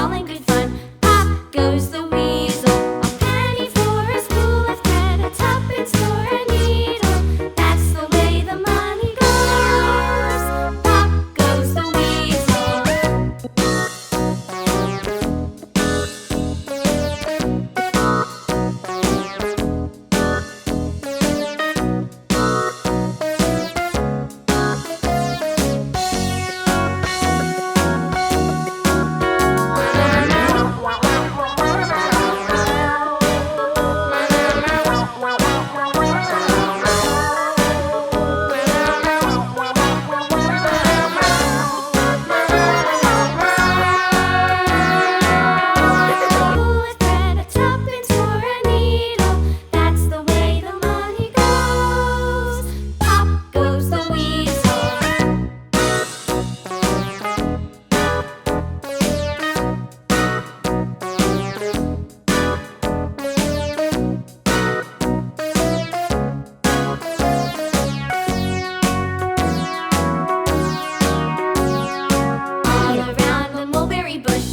all in good fun. Pop goes the weasel, a penny for a spool of thread, a tuppence for a needle. That's the way the money goes. Pop goes the weasel.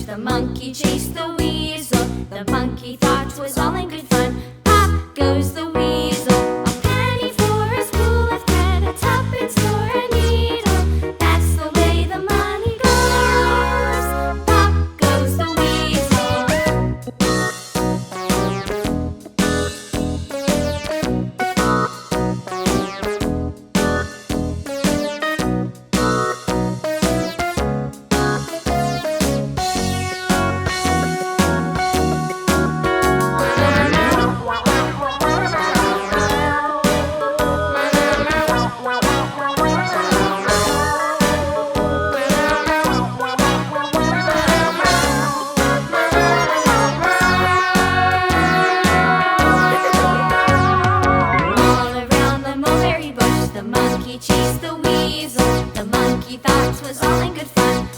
The monkey chased the weasel. The monkey thought 'twas all in good fun. Pop goes the weasel, a penny for a spool of thread, a tuppence for a needle. That's the way the money goes. Pop goes the weasel. The monkey chased the weasel. The monkey thought 'twas all in good fun.